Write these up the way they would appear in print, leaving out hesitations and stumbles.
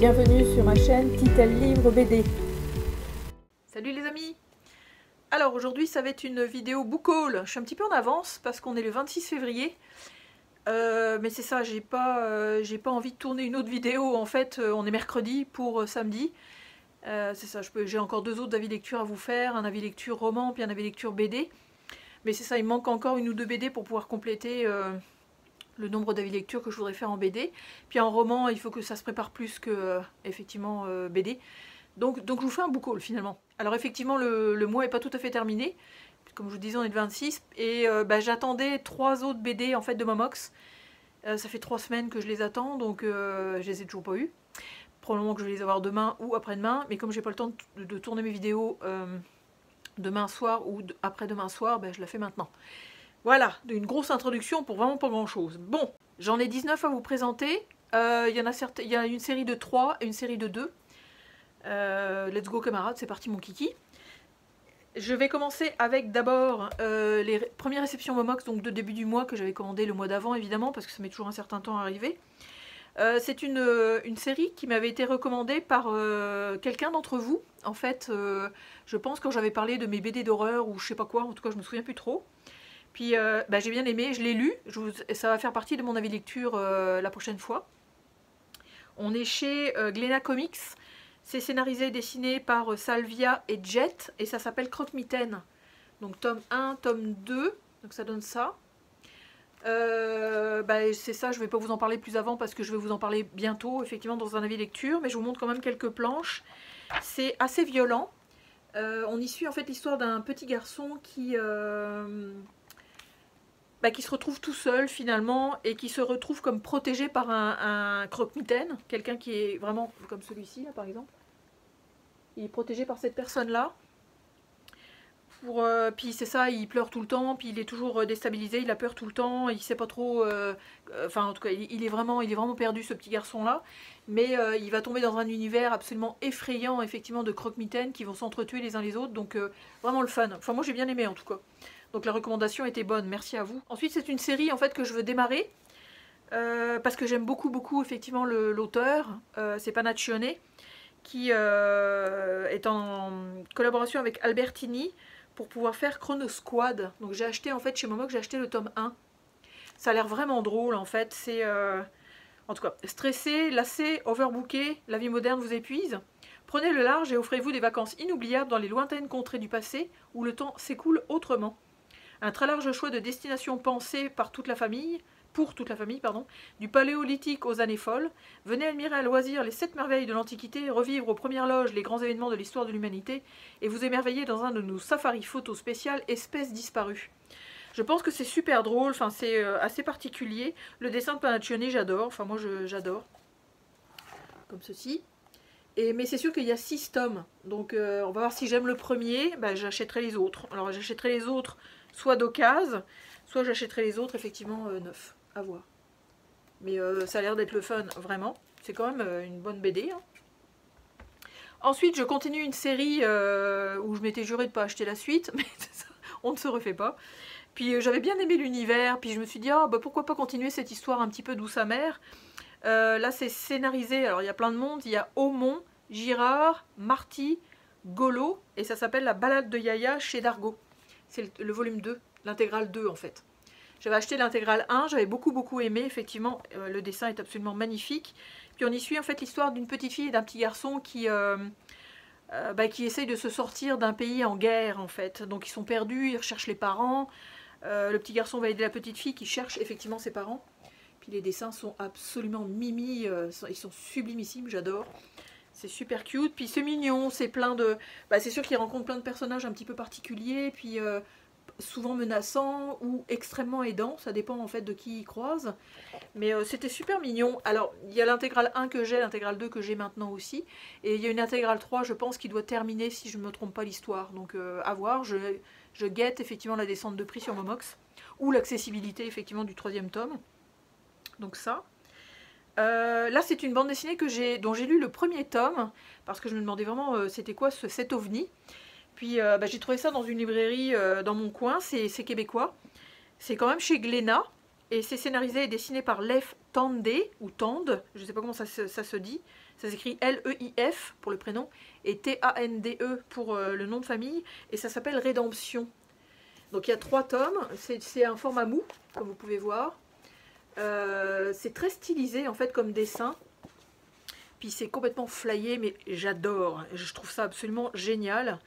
Bienvenue sur ma chaîne Titel Livre BD. Salut les amis! Alors aujourd'hui ça va être une vidéo book haul. Je suis un petit peu en avance parce qu'on est le 26 février. Mais c'est ça, j'ai pas envie de tourner une autre vidéo. En fait, on est mercredi pour samedi. C'est ça, j'ai encore deux autres avis lecture à vous faire. Un avis lecture roman, puis un avis lecture BD. Mais c'est ça, il me manque encore une ou deux BD pour pouvoir compléter le nombre d'avis lecture que je voudrais faire en BD. Puis en roman, il faut que ça se prépare plus que effectivement BD. Donc je vous fais un book haul finalement. Alors effectivement, le mois n'est pas tout à fait terminé. Comme je vous disais, on est le 26. Et j'attendais 3 autres BD en fait de Momox. Ça fait 3 semaines que je les attends, donc je les ai toujours pas eu. Probablement que je vais les avoir demain ou après-demain. Mais comme j'ai pas le temps de tourner mes vidéos demain soir ou après-demain soir, je la fais maintenant. Voilà, une grosse introduction pour vraiment pas grand chose. Bon, j'en ai 19 à vous présenter. Il y a une série de 3 et une série de 2. Let's go camarades, c'est parti mon kiki. Je vais commencer avec d'abord les premières réceptions Momox, donc de début du mois, que j'avais commandé le mois d'avant évidemment, parce que ça met toujours un certain temps à arriver. C'est une série qui m'avait été recommandée par quelqu'un d'entre vous. En fait, je pense quand j'avais parlé de mes BD d'horreur ou je sais pas quoi, en tout cas je me souviens plus trop. Puis j'ai bien aimé, je l'ai lu, ça va faire partie de mon avis lecture la prochaine fois. On est chez Glénat Comics, c'est scénarisé et dessiné par Salvia et Jet, et ça s'appelle Croque-Mitaine. Donc tome 1, tome 2, donc ça donne ça. C'est ça, je ne vais pas vous en parler plus avant parce que je vais vous en parler bientôt, effectivement dans un avis lecture, mais je vous montre quand même quelques planches. C'est assez violent. On y suit en fait l'histoire d'un petit garçon qui se retrouve tout seul finalement et qui se retrouve comme protégé par un croque-mitaine, quelqu'un qui est vraiment comme celui-ci là par exemple. Il est protégé par cette personne-là. Puis c'est ça, il pleure tout le temps, puis il est toujours déstabilisé, il a peur tout le temps, il sait pas trop... Enfin en tout cas, il est vraiment perdu ce petit garçon-là. Mais il va tomber dans un univers absolument effrayant effectivement de croque-mitaines qui vont s'entretuer les uns les autres. Donc vraiment le fun. Enfin moi j'ai bien aimé en tout cas. Donc la recommandation était bonne, merci à vous. Ensuite c'est une série en fait que je veux démarrer. Parce que j'aime beaucoup effectivement l'auteur. C'est Panaccione, qui est en collaboration avec Albertini pour pouvoir faire Chrono Squad. Donc j'ai acheté en fait chez Momox, j'ai acheté le tome 1. Ça a l'air vraiment drôle en fait. C'est en tout cas stressé, lassé, overbooké, la vie moderne vous épuise. Prenez le large et offrez-vous des vacances inoubliables dans les lointaines contrées du passé où le temps s'écoule autrement. Un très large choix de destinations pensées par toute la famille, du paléolithique aux années folles. Venez admirer à loisir les 7 merveilles de l'Antiquité, revivre aux premières loges les grands événements de l'histoire de l'humanité et vous émerveiller dans un de nos safaris photos spéciales Espèces disparues. Je pense que c'est super drôle, enfin c'est assez particulier. Le dessin de Panaccione, j'adore, enfin moi j'adore. Comme ceci. Mais c'est sûr qu'il y a 6 tomes, donc on va voir si j'aime le premier, j'achèterai les autres. Alors j'achèterai les autres soit d'occasion, soit j'achèterai les autres effectivement neufs. À voir. Mais ça a l'air d'être le fun, vraiment. C'est quand même une bonne BD. Hein. Ensuite, je continue une série où je m'étais juré de ne pas acheter la suite, mais ça, on ne se refait pas. Puis j'avais bien aimé l'univers, puis je me suis dit, pourquoi pas continuer cette histoire un petit peu douce amère. Là, c'est scénarisé, alors il y a plein de monde, il y a Aumont, Girard, Marty, Golo, et ça s'appelle La balade de Yaya chez Dargaud. C'est le volume 2, l'intégrale 2 en fait. J'avais acheté l'intégrale 1, j'avais beaucoup aimé, effectivement, le dessin est absolument magnifique. Puis on y suit en fait l'histoire d'une petite fille et d'un petit garçon qui essayent de se sortir d'un pays en guerre en fait. Donc ils sont perdus, ils recherchent les parents. Le petit garçon va aider la petite fille qui cherche effectivement ses parents. Puis les dessins sont absolument mimi, ils sont sublimissimes, j'adore. C'est super cute, puis c'est mignon, c'est plein de... c'est sûr qu'ils rencontrent plein de personnages un petit peu particuliers, puis... souvent menaçant ou extrêmement aidant, ça dépend en fait de qui il croise, mais c'était super mignon. Alors il y a l'intégrale 1 que j'ai, l'intégrale 2 que j'ai maintenant aussi, et il y a une intégrale 3 je pense qui doit terminer si je ne me trompe pas l'histoire, donc à voir, je guette effectivement la descente de prix sur Momox, ou l'accessibilité effectivement du 3e tome, donc ça. Là c'est une bande dessinée dont j'ai lu le 1er tome, parce que je me demandais vraiment c'était quoi cet ovni. Puis j'ai trouvé ça dans une librairie dans mon coin, c'est québécois. C'est quand même chez Glénat. Et c'est scénarisé et dessiné par Lev Tande, ou Tande, je ne sais pas comment ça se dit. Ça s'écrit Leif pour le prénom et Tande pour le nom de famille. Et ça s'appelle Rédemption. Donc il y a 3 tomes. C'est un format mou, comme vous pouvez voir. C'est très stylisé en fait comme dessin. Puis c'est complètement flyé, mais j'adore. Je trouve ça absolument génial.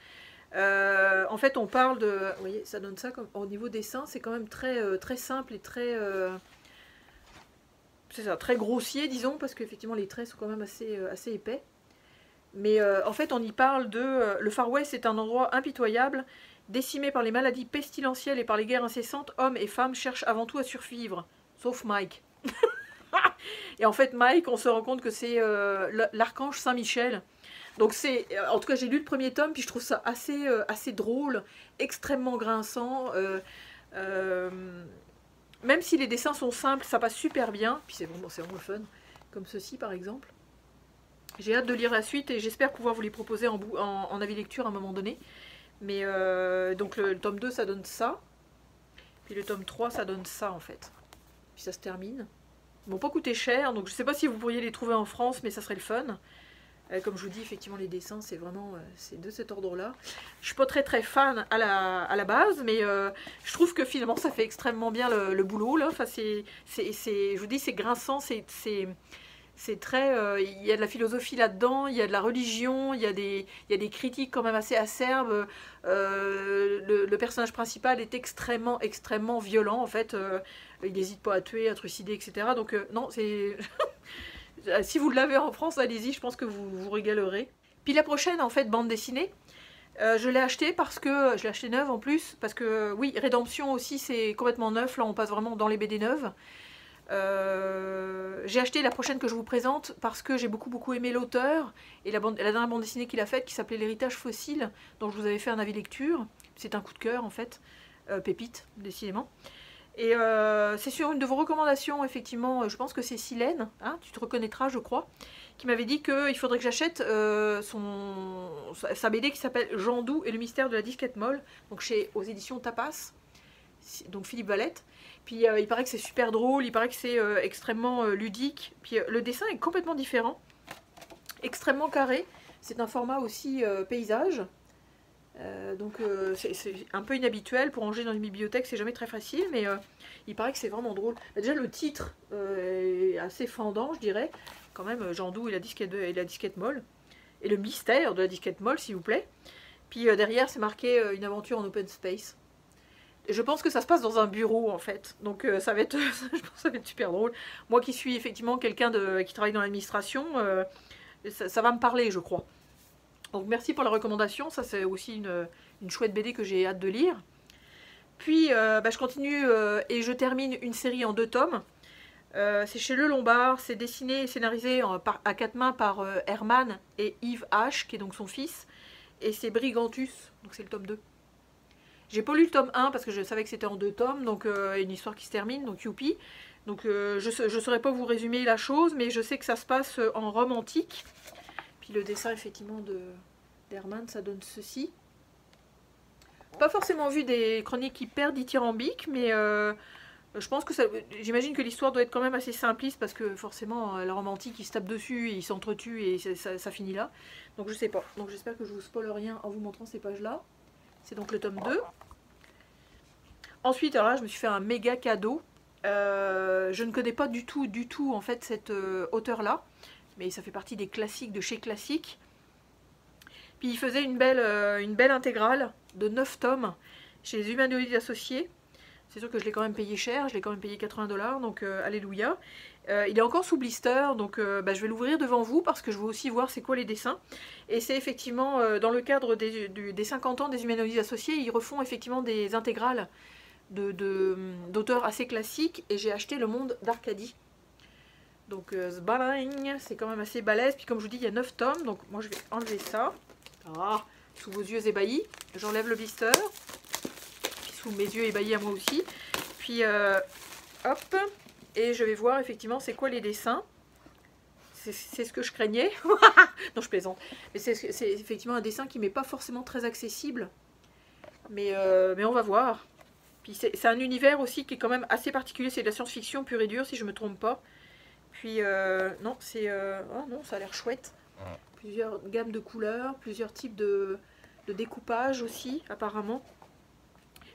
En fait, on parle de... Vous voyez, ça donne ça comme, au niveau dessin. C'est quand même très simple et très... c'est ça, très grossier, disons, parce qu'effectivement, les traits sont quand même assez épais. Mais en fait, on y parle de... le Far West est un endroit impitoyable, décimé par les maladies pestilentielles et par les guerres incessantes. Hommes et femmes cherchent avant tout à survivre, sauf Mike. Et en fait, Mike, on se rend compte que c'est l'archange Saint-Michel. Donc c'est, en tout cas, j'ai lu le premier tome, puis je trouve ça assez drôle, extrêmement grinçant. Même si les dessins sont simples, ça passe super bien. Puis c'est vraiment fun, comme ceci par exemple. J'ai hâte de lire la suite et j'espère pouvoir vous les proposer en avis lecture à un moment donné. Mais donc le tome 2, ça donne ça. Puis le tome 3, ça donne ça en fait. Puis ça se termine. Ils m'ont pas coûté cher, donc je sais pas si vous pourriez les trouver en France, mais ça serait le fun. Comme je vous dis, effectivement, les dessins, c'est vraiment c'est de cet ordre-là. Je suis pas très fan à la base, mais je trouve que finalement, ça fait extrêmement bien le boulot. Là. Enfin, je vous dis, c'est grinçant, c'est très... il y a de la philosophie là-dedans, il y a de la religion, il y a des critiques quand même assez acerbes. Le personnage principal est extrêmement violent, en fait. Il n'hésite pas à tuer, à trucider, etc. Donc, non, c'est... Si vous l'avez en France, allez-y, je pense que vous vous régalerez. Puis la prochaine, en fait, bande dessinée, je l'ai achetée parce que... Je l'ai achetée neuve en plus, parce que, oui, Rédemption aussi, c'est complètement neuf. Là, on passe vraiment dans les BD neuves. J'ai acheté la prochaine que je vous présente parce que j'ai beaucoup aimé l'auteur et la dernière bande dessinée qu'il a faite qui s'appelait L'héritage fossile, dont je vous avais fait un avis lecture. C'est un coup de cœur, en fait. Pépite, décidément. Et c'est sur une de vos recommandations, effectivement, je pense que c'est Silène, hein, tu te reconnaîtras, je crois, qui m'avait dit qu'il faudrait que j'achète sa BD qui s'appelle Jean Doux et le mystère de la disquette molle, donc aux éditions Tapas, donc Philippe Valette. Puis il paraît que c'est super drôle, il paraît que c'est extrêmement ludique, puis le dessin est complètement différent, extrêmement carré, c'est un format aussi paysage. Donc c'est un peu inhabituel pour ranger dans une bibliothèque, c'est jamais très facile, mais il paraît que c'est vraiment drôle. Déjà le titre est assez fendant, je dirais, quand même, Jean Doux et la disquette molle, et le mystère de la disquette molle, s'il vous plaît. Puis derrière c'est marqué une aventure en open space. Je pense que ça se passe dans un bureau en fait, donc ça va être, je pense que ça va être super drôle. Moi qui suis effectivement quelqu'un qui travaille dans l'administration, ça va me parler, je crois. Donc merci pour la recommandation, ça c'est aussi une chouette BD que j'ai hâte de lire. Puis je continue et je termine une série en 2 tomes. C'est chez Le Lombard, c'est dessiné et scénarisé à 4 mains par Herman et Yves H, qui est donc son fils. Et c'est Brigantus, donc c'est le tome 2. J'ai pas lu le tome 1 parce que je savais que c'était en 2 tomes, donc une histoire qui se termine, donc youpi. Donc je saurais pas vous résumer la chose, mais je sais que ça se passe en Rome antique. Puis le dessin effectivement d'Herman, ça donne ceci. Pas forcément vu des chroniques hyper dithyrambiques, mais je pense que j'imagine que l'histoire doit être quand même assez simpliste parce que forcément la Rome antique ils se tapent dessus et ils s'entretuent et ça finit là. Donc je sais pas. Donc j'espère que je vous spoil rien en vous montrant ces pages là. C'est donc le tome 2. Ensuite, alors là je me suis fait un méga cadeau. Je ne connais pas du tout en fait cet auteur là. Mais ça fait partie des classiques de chez Classique. Puis il faisait une belle intégrale de 9 tomes chez les Humanoïdes Associés. C'est sûr que je l'ai quand même payé cher, je l'ai quand même payé 80 $, donc alléluia. Il est encore sous blister, donc je vais l'ouvrir devant vous parce que je veux aussi voir c'est quoi les dessins. Et c'est effectivement dans le cadre des 50 ans des Humanoïdes Associés, ils refont effectivement des intégrales d'auteurs assez classiques et j'ai acheté Le Monde d'Arcadie. Donc c'est quand même assez balèze. Puis comme je vous dis, il y a 9 tomes. Donc moi je vais enlever ça. Ah, sous vos yeux ébahis. J'enlève le blister. Puis sous mes yeux ébahis à moi aussi. Puis hop. Et je vais voir effectivement c'est quoi les dessins. C'est ce que je craignais. Non, je plaisante. Mais c'est effectivement un dessin qui m'est pas forcément très accessible. Mais on va voir. Puis c'est un univers aussi qui est quand même assez particulier. C'est de la science-fiction pure et dure si je me trompe pas. Puis non, oh non, ça a l'air chouette. Plusieurs gammes de couleurs, plusieurs types de découpage aussi, apparemment.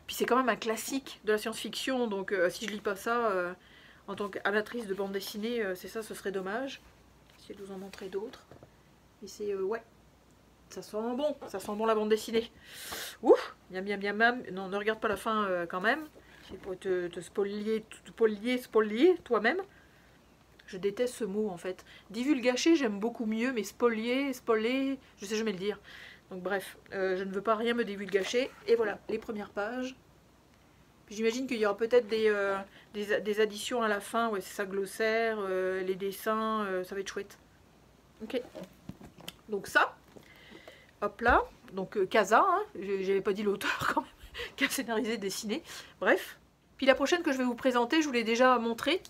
Puis c'est quand même un classique de la science-fiction, donc si je lis pas ça en tant qu'amatrice de bande dessinée, c'est ça, ce serait dommage. J'essaie de vous en montrer d'autres. Et c'est, ouais, ça sent bon la bande dessinée. Ouf, miam miam miam miam. Non, ne regarde pas la fin quand même. C'est pour te spolier toi-même. Je déteste ce mot en fait. Divulgacher, j'aime beaucoup mieux, mais spolier, je sais jamais le dire. Donc bref, je ne veux pas rien me divulgacher. Et voilà, les premières pages. J'imagine qu'il y aura peut-être des additions à la fin. Ouais, c'est ça, glossaire, les dessins, ça va être chouette. Ok. Donc ça, hop là. Donc Casa, hein, j'avais pas dit l'auteur quand même, qui a scénarisé, dessiné. Bref. Puis la prochaine que je vais vous présenter, je vous l'ai déjà montré.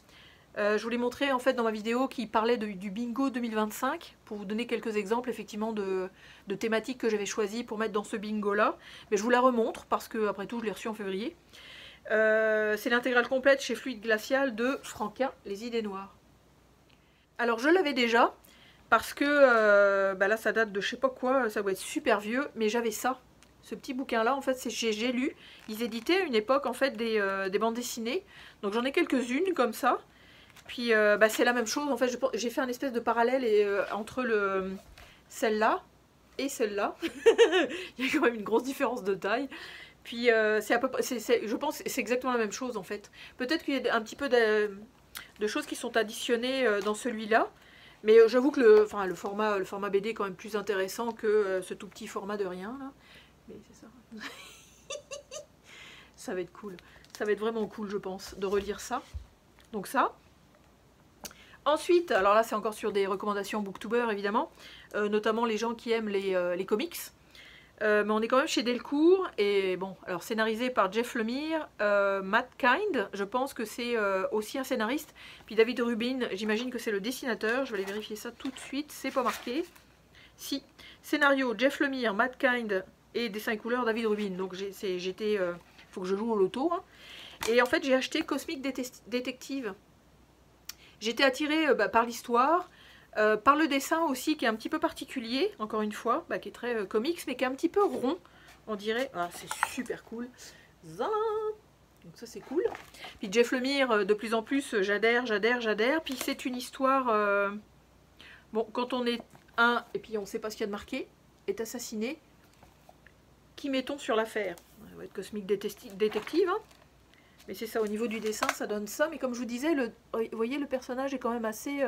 Je vous l'ai montré en fait dans ma vidéo qui parlait du bingo 2025 pour vous donner quelques exemples effectivement de thématiques que j'avais choisies pour mettre dans ce bingo là. Mais je vous la remontre parce que après tout je l'ai reçu en février. C'est l'intégrale complète chez Fluide Glacial de Franquin, Les Idées Noires. Alors je l'avais déjà parce que bah là ça date de je sais pas quoi, ça doit être super vieux, mais j'avais ça. Ce petit bouquin là en fait j'ai lu. Ils éditaient à une époque en fait des bandes dessinées. Donc j'en ai quelques-unes comme ça. Puis bah, c'est la même chose, en fait j'ai fait un espèce de parallèle entre celle-là et celle-là. Il y a quand même une grosse différence de taille. Puis je pense que c'est exactement la même chose en fait. Peut-être qu'il y a un petit peu de choses qui sont additionnées dans celui-là. Mais j'avoue que le format BD est quand même plus intéressant que ce tout petit format de rien là. Mais c'est ça. Ça va être cool. Ça va être vraiment cool je pense de relire ça. Donc ça. Ensuite, alors là c'est encore sur des recommandations booktubers évidemment, notamment les gens qui aiment les comics. Mais on est quand même chez Delcourt, et bon, alors scénarisé par Jeff Lemire, Matt Kind, je pense que c'est aussi un scénariste, puis David Rubin, j'imagine que c'est le dessinateur, je vais aller vérifier ça tout de suite, c'est pas marqué. Si, scénario Jeff Lemire, Matt Kind et dessin et couleurs David Rubin, donc faut que je joue au loto, hein. Et en fait j'ai acheté Cosmic Detective. J'étais attirée par l'histoire, par le dessin aussi qui est un petit peu particulier, encore une fois, qui est très comics, mais qui est un petit peu rond, on dirait. Ah, c'est super cool. Zin. Donc ça c'est cool. Puis Jeff Lemire, de plus en plus, j'adhère. Puis c'est une histoire... bon, quand on est un, et puis on ne sait pas ce qu'il y a de marqué, est assassiné, qui met-on sur l'affaire? Ça va être Cosmic Detective, hein. Mais c'est ça, au niveau du dessin, ça donne ça. Mais comme je vous disais, vous voyez, le personnage est quand même assez...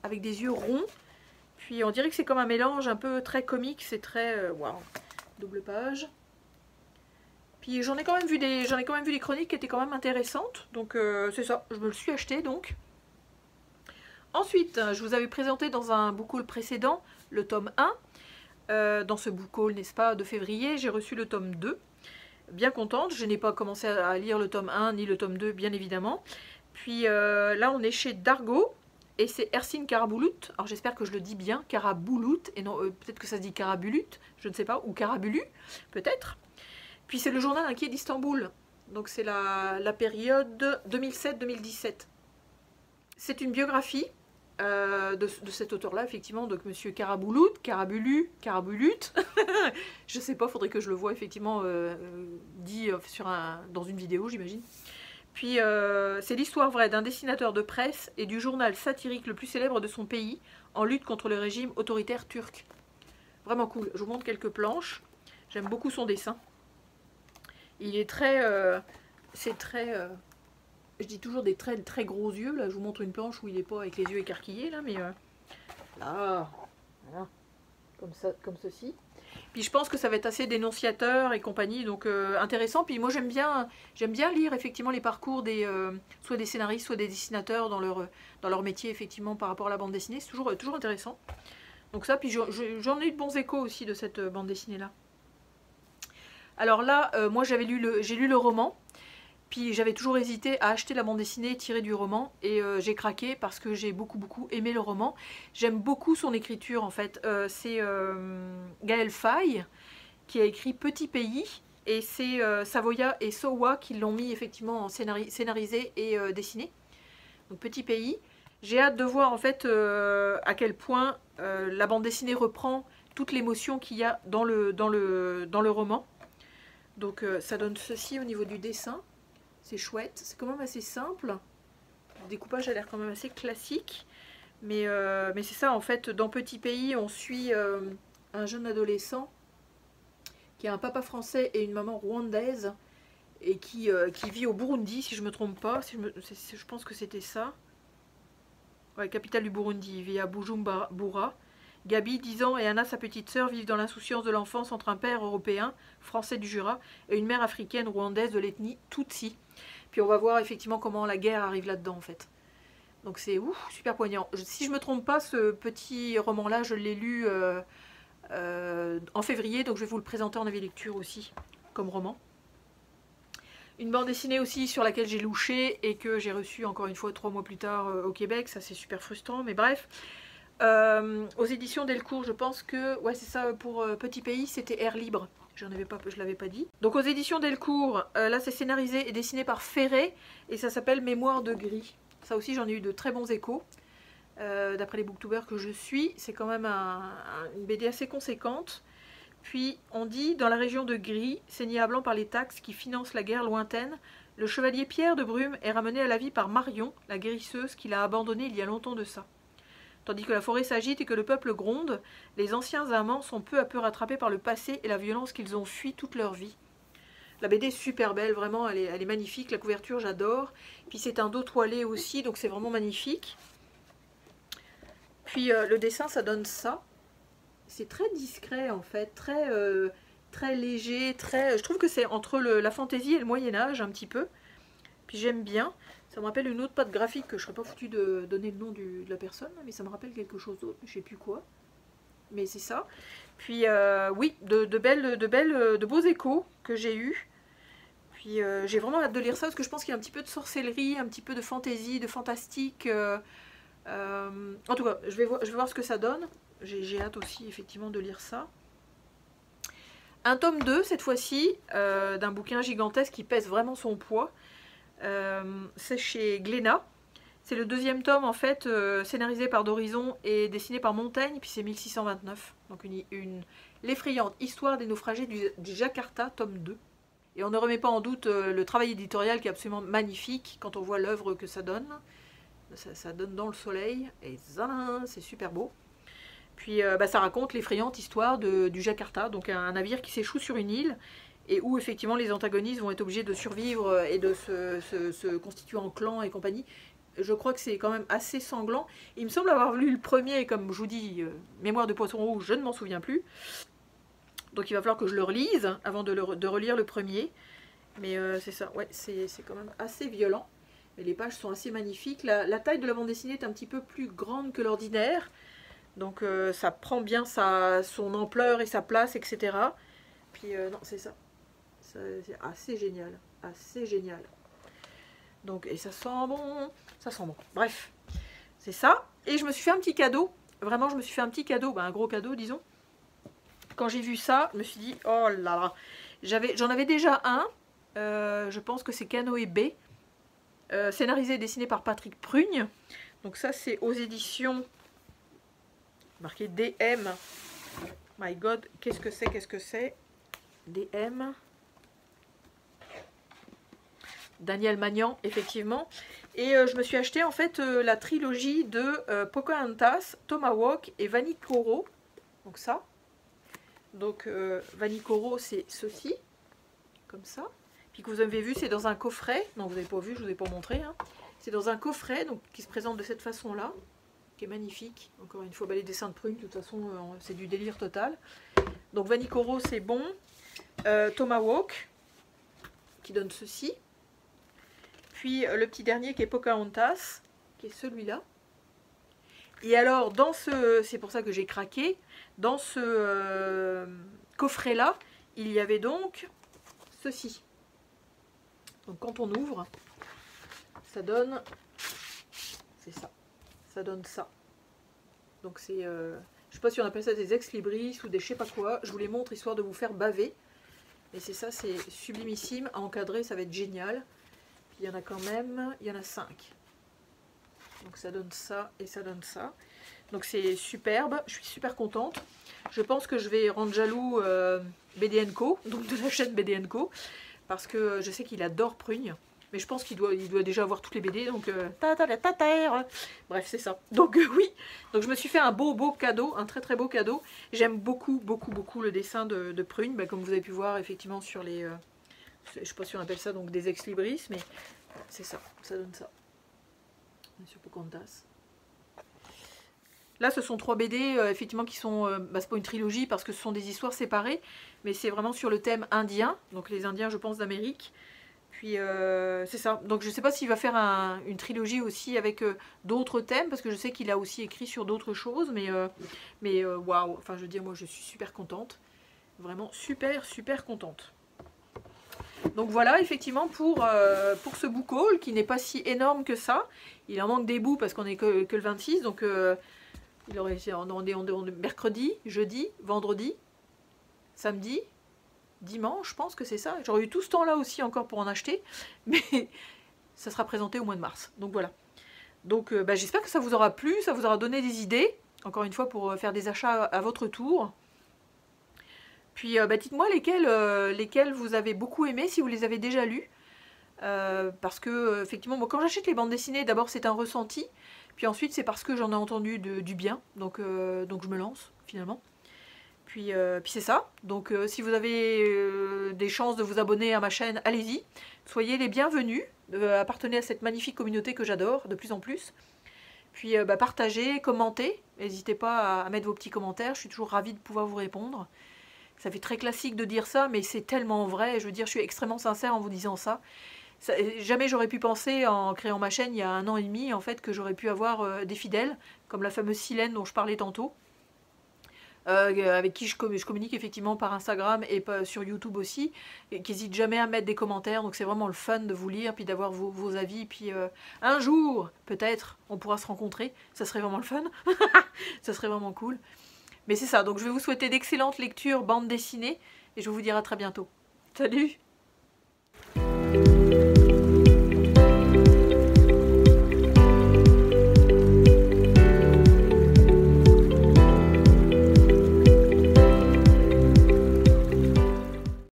avec des yeux ronds. Puis on dirait que c'est comme un mélange un peu très comique. C'est très... waouh, double page. Puis j'en ai quand même vu des chroniques qui étaient quand même intéressantes. Donc c'est ça, je me le suis acheté donc. Ensuite, je vous avais présenté dans un book haul précédent le tome 1. Dans ce book haul, n'est-ce pas, de février, j'ai reçu le tome 2. Bien contente, je n'ai pas commencé à lire le tome 1 ni le tome 2 bien évidemment. Puis là on est chez Dargo et c'est Ersin Karabulut. Alors j'espère que je le dis bien, Karabulut, et non peut-être que ça se dit Karabulut, je ne sais pas, ou Karabulu peut-être. Puis c'est le journal inquiet d'Istanbul, donc c'est la période 2007-2017. C'est une biographie de cet auteur-là, effectivement, donc Monsieur Karabulut, je sais pas, faudrait que je le voie effectivement dit dans une vidéo, j'imagine. Puis c'est l'histoire vraie d'un dessinateur de presse et du journal satirique le plus célèbre de son pays en lutte contre le régime autoritaire turc. Vraiment cool. Je vous montre quelques planches. J'aime beaucoup son dessin. Il est très... c'est très... je dis toujours des très, très gros yeux. Là, je vous montre une planche où il n'est pas avec les yeux écarquillés, là, mais... là, voilà. Comme ça, comme ceci. Puis je pense que ça va être assez dénonciateur et compagnie, donc intéressant. Puis moi j'aime bien lire effectivement les parcours soit des scénaristes, soit des dessinateurs dans leur métier effectivement par rapport à la bande dessinée. C'est toujours intéressant. Donc ça, puis j'en ai eu de bons échos aussi de cette bande dessinée là. Alors là, moi j'ai lu le roman. Puis j'avais toujours hésité à acheter la bande dessinée tirée du roman et j'ai craqué parce que j'ai beaucoup aimé le roman. J'aime beaucoup son écriture en fait. C'est Gaël Faye qui a écrit Petit Pays et c'est Savoya et Sowa qui l'ont mis effectivement en scénarisé et dessiné. Donc Petit Pays. J'ai hâte de voir en fait à quel point la bande dessinée reprend toute l'émotion qu'il y a dans le roman. Donc ça donne ceci au niveau du dessin. C'est chouette, c'est quand même assez simple. Le découpage a l'air quand même assez classique. Mais c'est ça en fait, dans Petit Pays, on suit un jeune adolescent qui a un papa français et une maman rwandaise et qui vit au Burundi, si je ne me trompe pas. Je pense que c'était ça. Ouais, capitale du Burundi, il vit à Bujumbura. Gabi, 10 ans, et Anna, sa petite sœur, vivent dans l'insouciance de l'enfance entre un père européen, français du Jura, et une mère africaine rwandaise de l'ethnie Tutsi. Puis on va voir effectivement comment la guerre arrive là-dedans en fait. Donc c'est super poignant. Si je ne me trompe pas, ce petit roman-là, je l'ai lu en février, donc je vais vous le présenter en avis lecture aussi, comme roman. Une bande dessinée aussi sur laquelle j'ai louché et que j'ai reçue encore une fois 3 mois plus tard au Québec. Ça c'est super frustrant, mais bref. Aux éditions Delcourt, je pense que, ouais c'est ça, pour Petit Pays, c'était Air Libre. Je l'avais pas dit. Donc aux éditions Delcourt, là c'est scénarisé et dessiné par Ferré et ça s'appelle Mémoire de gris. Ça aussi j'en ai eu de très bons échos. D'après les booktubers que je suis, c'est quand même une BD assez conséquente. Puis on dit, dans la région de Gris, saignée à blanc par les taxes qui financent la guerre lointaine, le chevalier Pierre de Brume est ramené à la vie par Marion, la guérisseuse qu'il a abandonnée il y a longtemps de ça. Tandis que la forêt s'agite et que le peuple gronde, les anciens amants sont peu à peu rattrapés par le passé et la violence qu'ils ont fui toute leur vie. La BD est super belle, vraiment, elle est magnifique, la couverture j'adore. Puis c'est un dos toilé aussi, donc c'est vraiment magnifique. Puis le dessin, ça donne ça. C'est très discret en fait, très léger, je trouve que c'est entre la fantaisie et le Moyen-Âge un petit peu. Puis j'aime bien. Ça me rappelle une autre patte graphique que je serais pas foutue de donner le nom de la personne, mais ça me rappelle quelque chose d'autre, je sais plus quoi. Mais c'est ça. Puis oui, de beaux échos que j'ai eus. Puis j'ai vraiment hâte de lire ça parce que je pense qu'il y a un petit peu de sorcellerie, un petit peu de fantaisie, de fantastique. En tout cas, je vais voir ce que ça donne. J'ai hâte aussi effectivement de lire ça. Un tome 2 cette fois-ci, d'un bouquin gigantesque qui pèse vraiment son poids. C'est chez Glénat. C'est le 2e tome en fait, scénarisé par d'Horizon et dessiné par Montaigne, puis c'est 1629. Donc l'effrayante histoire des naufragés du Jakarta, tome 2. Et on ne remet pas en doute le travail éditorial qui est absolument magnifique quand on voit l'œuvre que ça donne. Ça donne dans le soleil, et c'est super beau. Puis ça raconte l'effrayante histoire du Jakarta, donc un navire qui s'échoue sur une île, et où effectivement les antagonistes vont être obligés de survivre et de se constituer en clan et compagnie. Je crois que c'est quand même assez sanglant. Il me semble avoir lu le premier, comme je vous dis, Mémoire de poisson rouge, je ne m'en souviens plus. Donc il va falloir que je le relise avant de relire le premier. Mais c'est ça, ouais, c'est quand même assez violent. Et les pages sont assez magnifiques. La taille de la bande dessinée est un petit peu plus grande que l'ordinaire. Donc ça prend bien son ampleur et sa place, etc. Puis non, c'est ça. C'est assez génial. Assez génial. Donc, et ça sent bon. Ça sent bon. Bref, c'est ça. Et je me suis fait un petit cadeau. Vraiment, je me suis fait un petit cadeau. Un gros cadeau, disons. Quand j'ai vu ça, je me suis dit, oh là là. J'en avais déjà un. Je pense que c'est Canoë B. Scénarisé et dessiné par Patrick Prugne. Donc ça, c'est aux éditions... marqué DM. My God, qu'est-ce que c'est DM. Daniel Magnan, effectivement. Et je me suis acheté en fait la trilogie de Pocahontas, Tomahawk et Vanikoro. Donc ça. Donc Vanikoro, c'est ceci. Comme ça. Puis que vous avez vu, c'est dans un coffret. Non, vous n'avez pas vu, je ne vous ai pas montré. Hein. C'est dans un coffret donc, qui se présente de cette façon-là. Qui est magnifique. Encore une fois, les dessins de Prugne, de toute façon, c'est du délire total. Donc Vanikoro, c'est bon. Tomahawk, qui donne ceci. Puis le petit dernier qui est Pocahontas, qui est celui-là. Et alors, c'est pour ça que j'ai craqué, dans ce coffret-là, il y avait donc ceci. Donc quand on ouvre, ça donne, c'est ça, ça donne ça. Donc c'est, je sais pas si on appelle ça des ex-libris ou des je sais pas quoi, je vous les montre histoire de vous faire baver. Et c'est ça, c'est sublimissime, à encadrer, ça va être génial. Puis il y en a quand même, il y en a 5. Donc ça donne ça et ça donne ça. Donc c'est superbe, je suis super contente. Je pense que je vais rendre jaloux BD & Co, donc de la chaîne BD & Co, parce que je sais qu'il adore Prugne. Mais je pense qu'il doit déjà avoir toutes les BD, donc bref, c'est ça. Donc oui, donc je me suis fait un beau cadeau, un très beau cadeau. J'aime beaucoup le dessin de Prugne, bah, comme vous avez pu voir effectivement sur les... je sais pas si on appelle ça donc des ex-libris, mais c'est ça, ça donne ça. Sur Pocahontas. Là, ce sont 3 BD, effectivement, qui sont... bah, c'est pas une trilogie, parce que ce sont des histoires séparées, mais c'est vraiment sur le thème indien, donc les Indiens, je pense, d'Amérique. Puis, c'est ça. Donc, je sais pas s'il va faire une trilogie aussi avec d'autres thèmes, parce que je sais qu'il a aussi écrit sur d'autres choses, mais waouh, enfin, je veux dire, moi, je suis super contente. Vraiment super contente. Donc voilà, effectivement, pour ce book haul, qui n'est pas si énorme que ça. Il en manque des bouts, parce qu'on est que le 26, donc... on est mercredi, jeudi, vendredi, samedi, dimanche, je pense que c'est ça. J'aurais eu tout ce temps-là aussi encore pour en acheter, mais ça sera présenté au mois de mars. Donc voilà. Donc bah, j'espère que ça vous aura plu, ça vous aura donné des idées, encore une fois, pour faire des achats à votre tour. Puis bah, dites-moi lesquels vous avez beaucoup aimé, si vous les avez déjà lus. Parce que, effectivement, moi, quand j'achète les bandes dessinées, d'abord c'est un ressenti. Puis ensuite, c'est parce que j'en ai entendu du bien, donc je me lance, finalement. Puis c'est ça. Donc si vous avez des chances de vous abonner à ma chaîne, allez-y. Soyez les bienvenus, appartenez à cette magnifique communauté que j'adore, de plus en plus. Puis bah, partagez, commentez. N'hésitez pas à mettre vos petits commentaires, je suis toujours ravie de pouvoir vous répondre. Ça fait très classique de dire ça, mais c'est tellement vrai. Je veux dire, je suis extrêmement sincère en vous disant ça. Jamais j'aurais pu penser, en créant ma chaîne il y a 1 an et demi, en fait, que j'aurais pu avoir des fidèles, comme la fameuse Silène dont je parlais tantôt, avec qui je communique effectivement par Instagram et sur YouTube aussi, et qui n'hésitent jamais à mettre des commentaires. Donc c'est vraiment le fun de vous lire, puis d'avoir vos avis. Puis un jour, peut-être, on pourra se rencontrer. Ça serait vraiment le fun. Ça serait vraiment cool. Mais c'est ça, donc je vais vous souhaiter d'excellentes lectures bande dessinée, et je vais vous dire à très bientôt. Salut!